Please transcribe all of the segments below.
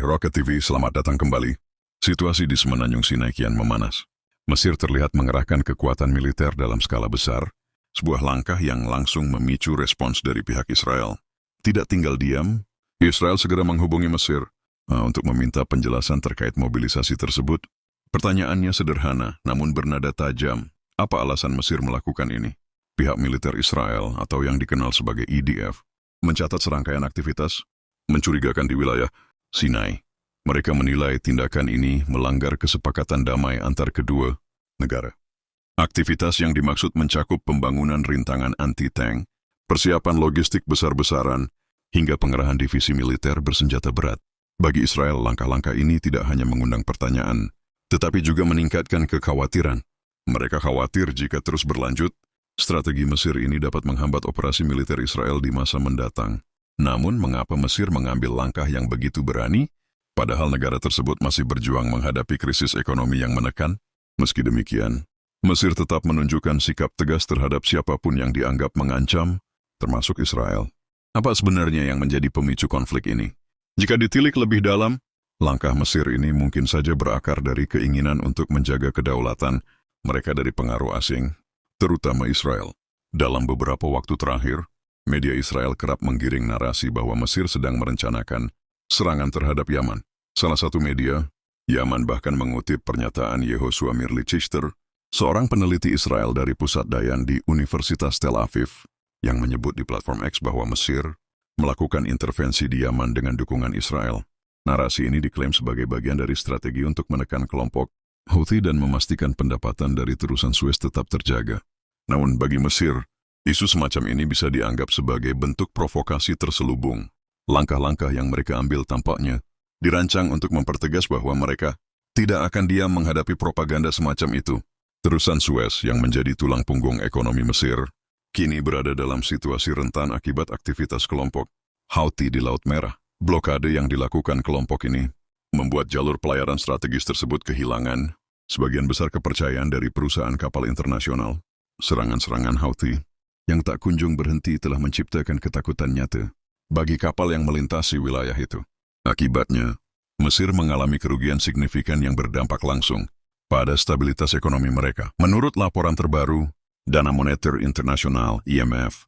Rocket TV, selamat datang kembali. Situasi di Semenanjung Sinai kian memanas. Mesir terlihat mengerahkan kekuatan militer dalam skala besar, sebuah langkah yang langsung memicu respons dari pihak Israel. Tidak tinggal diam, Israel segera menghubungi Mesir untuk meminta penjelasan terkait mobilisasi tersebut. Pertanyaannya sederhana, namun bernada tajam. Apa alasan Mesir melakukan ini? Pihak militer Israel, atau yang dikenal sebagai IDF, mencatat serangkaian aktivitas mencurigakan di wilayah Sinai. Mereka menilai tindakan ini melanggar kesepakatan damai antar kedua negara. Aktivitas yang dimaksud mencakup pembangunan rintangan anti-tank, persiapan logistik besar-besaran, hingga pengerahan divisi militer bersenjata berat. Bagi Israel, langkah-langkah ini tidak hanya mengundang pertanyaan, tetapi juga meningkatkan kekhawatiran. Mereka khawatir jika terus berlanjut, strategi Mesir ini dapat menghambat operasi militer Israel di masa mendatang. Namun, mengapa Mesir mengambil langkah yang begitu berani, padahal negara tersebut masih berjuang menghadapi krisis ekonomi yang menekan? Meski demikian, Mesir tetap menunjukkan sikap tegas terhadap siapapun yang dianggap mengancam, termasuk Israel. Apa sebenarnya yang menjadi pemicu konflik ini? Jika ditilik lebih dalam, langkah Mesir ini mungkin saja berakar dari keinginan untuk menjaga kedaulatan mereka dari pengaruh asing, terutama Israel. Dalam beberapa waktu terakhir, media Israel kerap menggiring narasi bahwa Mesir sedang merencanakan serangan terhadap Yaman. Salah satu media, Yaman bahkan mengutip pernyataan Yehoshua Mirli-Chichter, seorang peneliti Israel dari Pusat Dayan di Universitas Tel Aviv, yang menyebut di platform X bahwa Mesir melakukan intervensi di Yaman dengan dukungan Israel. Narasi ini diklaim sebagai bagian dari strategi untuk menekan kelompok Houthi dan memastikan pendapatan dari terusan Suez tetap terjaga. Namun bagi Mesir, isu semacam ini bisa dianggap sebagai bentuk provokasi terselubung. Langkah-langkah yang mereka ambil tampaknya dirancang untuk mempertegas bahwa mereka tidak akan diam menghadapi propaganda semacam itu. Terusan Suez yang menjadi tulang punggung ekonomi Mesir, kini berada dalam situasi rentan akibat aktivitas kelompok Houthi di Laut Merah. Blokade yang dilakukan kelompok ini membuat jalur pelayaran strategis tersebut kehilangan sebagian besar kepercayaan dari perusahaan kapal internasional. Serangan-serangan Houthi yang tak kunjung berhenti telah menciptakan ketakutan nyata bagi kapal yang melintasi wilayah itu. Akibatnya, Mesir mengalami kerugian signifikan yang berdampak langsung pada stabilitas ekonomi mereka. Menurut laporan terbaru, Dana Moneter Internasional (IMF),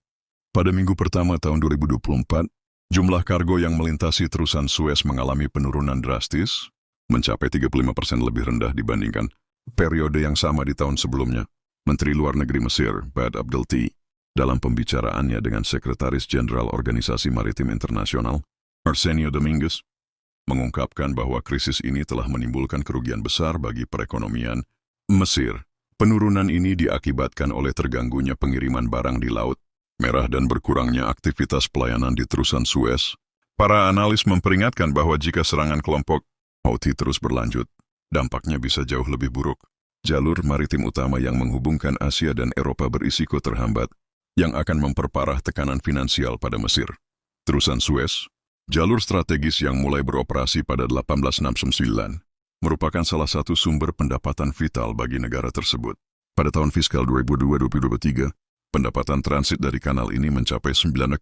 pada minggu pertama tahun 2024, jumlah kargo yang melintasi terusan Suez mengalami penurunan drastis, mencapai 35% lebih rendah dibandingkan periode yang sama di tahun sebelumnya. Menteri Luar Negeri Mesir, Bad Abdelti, dalam pembicaraannya dengan Sekretaris Jenderal Organisasi Maritim Internasional, Arsenio Dominguez, mengungkapkan bahwa krisis ini telah menimbulkan kerugian besar bagi perekonomian Mesir. Penurunan ini diakibatkan oleh terganggunya pengiriman barang di Laut Merah dan berkurangnya aktivitas pelayanan di terusan Suez. Para analis memperingatkan bahwa jika serangan kelompok Houthi terus berlanjut, dampaknya bisa jauh lebih buruk. Jalur maritim utama yang menghubungkan Asia dan Eropa berisiko terhambat, yang akan memperparah tekanan finansial pada Mesir. Terusan Suez, jalur strategis yang mulai beroperasi pada 1869, merupakan salah satu sumber pendapatan vital bagi negara tersebut. Pada tahun fiskal 2022-2023, pendapatan transit dari kanal ini mencapai 9,4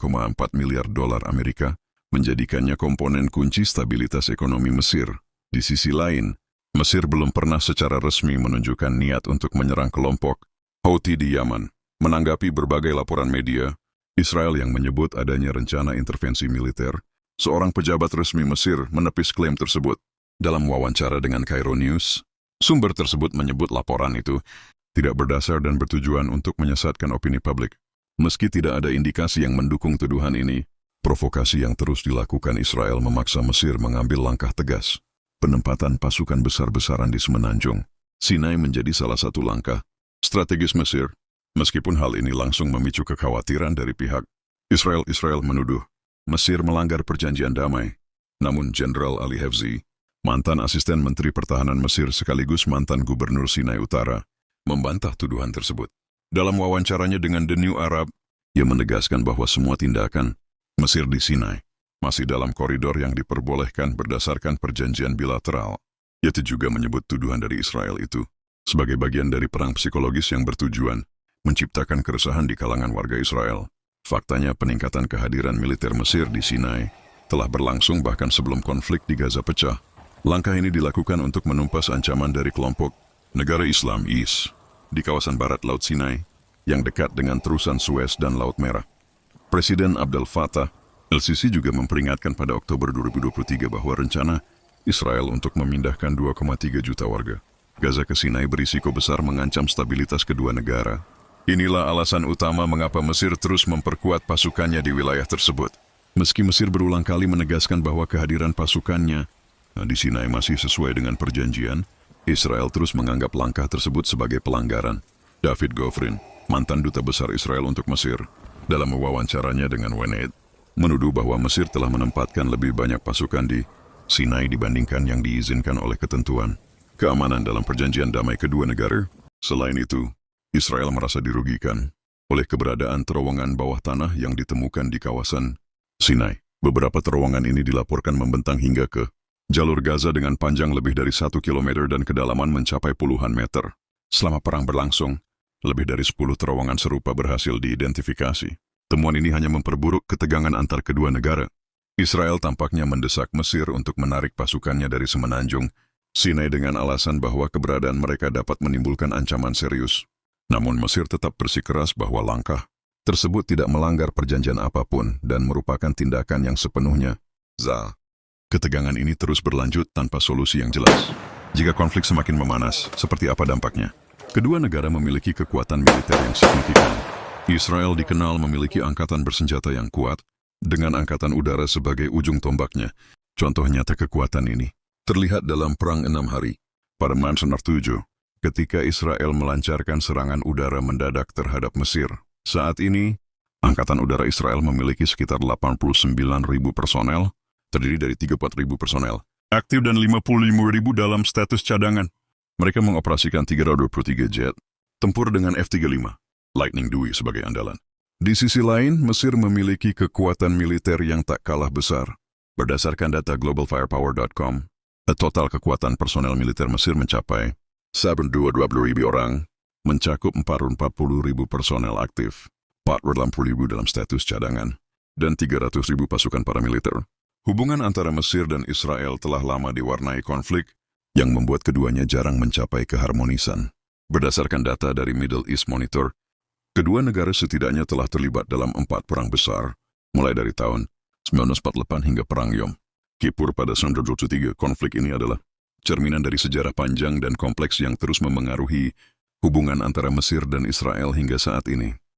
miliar dolar Amerika, menjadikannya komponen kunci stabilitas ekonomi Mesir. Di sisi lain, Mesir belum pernah secara resmi menunjukkan niat untuk menyerang kelompok Houthi di Yaman. Menanggapi berbagai laporan media, Israel yang menyebut adanya rencana intervensi militer, seorang pejabat resmi Mesir menepis klaim tersebut. Dalam wawancara dengan Cairo News, sumber tersebut menyebut laporan itu tidak berdasar dan bertujuan untuk menyesatkan opini publik. Meski tidak ada indikasi yang mendukung tuduhan ini, provokasi yang terus dilakukan Israel memaksa Mesir mengambil langkah tegas. Penempatan pasukan besar-besaran di Semenanjung Sinai menjadi salah satu langkah strategis Mesir. Meskipun hal ini langsung memicu kekhawatiran dari pihak Israel menuduh Mesir melanggar perjanjian damai. Namun Jenderal Ali Hafzi, mantan asisten Menteri Pertahanan Mesir sekaligus mantan Gubernur Sinai Utara, membantah tuduhan tersebut. Dalam wawancaranya dengan The New Arab, ia menegaskan bahwa semua tindakan Mesir di Sinai masih dalam koridor yang diperbolehkan berdasarkan perjanjian bilateral. Ia juga menyebut tuduhan dari Israel itu sebagai bagian dari perang psikologis yang bertujuan menciptakan keresahan di kalangan warga Israel. Faktanya peningkatan kehadiran militer Mesir di Sinai telah berlangsung bahkan sebelum konflik di Gaza pecah. Langkah ini dilakukan untuk menumpas ancaman dari kelompok negara Islam IS di kawasan barat Laut Sinai yang dekat dengan terusan Suez dan Laut Merah. Presiden Abdel Fattah el-Sisi juga memperingatkan pada Oktober 2023 bahwa rencana Israel untuk memindahkan 2,3 juta warga Gaza ke Sinai berisiko besar mengancam stabilitas kedua negara. Inilah alasan utama mengapa Mesir terus memperkuat pasukannya di wilayah tersebut. Meski Mesir berulang kali menegaskan bahwa kehadiran pasukannya di Sinai masih sesuai dengan perjanjian, Israel terus menganggap langkah tersebut sebagai pelanggaran. David Gofrin, mantan duta besar Israel untuk Mesir, dalam wawancaranya dengan Wenet, menuduh bahwa Mesir telah menempatkan lebih banyak pasukan di Sinai dibandingkan yang diizinkan oleh ketentuan keamanan dalam perjanjian damai kedua negara. Selain itu, Israel merasa dirugikan oleh keberadaan terowongan bawah tanah yang ditemukan di kawasan Sinai. Beberapa terowongan ini dilaporkan membentang hingga ke jalur Gaza dengan panjang lebih dari 1 km dan kedalaman mencapai puluhan meter. Selama perang berlangsung, lebih dari 10 terowongan serupa berhasil diidentifikasi. Temuan ini hanya memperburuk ketegangan antar kedua negara. Israel tampaknya mendesak Mesir untuk menarik pasukannya dari semenanjung Sinai dengan alasan bahwa keberadaan mereka dapat menimbulkan ancaman serius. Namun Mesir tetap bersikeras bahwa langkah tersebut tidak melanggar perjanjian apapun dan merupakan tindakan yang sepenuhnya sah. Ketegangan ini terus berlanjut tanpa solusi yang jelas. Jika konflik semakin memanas, seperti apa dampaknya? Kedua negara memiliki kekuatan militer yang signifikan. Israel dikenal memiliki angkatan bersenjata yang kuat, dengan angkatan udara sebagai ujung tombaknya. Contoh nyata kekuatan ini terlihat dalam Perang 6 Hari pada Mansonar 7, ketika Israel melancarkan serangan udara mendadak terhadap Mesir. Saat ini, Angkatan Udara Israel memiliki sekitar 89.000 personel, terdiri dari 34.000 personel aktif dan 55.000 dalam status cadangan. Mereka mengoperasikan 323 jet tempur dengan F-35 Lightning II sebagai andalan. Di sisi lain, Mesir memiliki kekuatan militer yang tak kalah besar. Berdasarkan data globalfirepower.com, total kekuatan personel militer Mesir mencapai 720.000 orang, mencakup 440.000 personel aktif, 480.000 dalam status cadangan, dan 300.000 pasukan paramiliter. Hubungan antara Mesir dan Israel telah lama diwarnai konflik yang membuat keduanya jarang mencapai keharmonisan. Berdasarkan data dari Middle East Monitor, kedua negara setidaknya telah terlibat dalam 4 perang besar, mulai dari tahun 1948 hingga Perang Yom Kippur pada 1973. Konflik ini adalah cerminan dari sejarah panjang dan kompleks yang terus memengaruhi hubungan antara Mesir dan Israel hingga saat ini.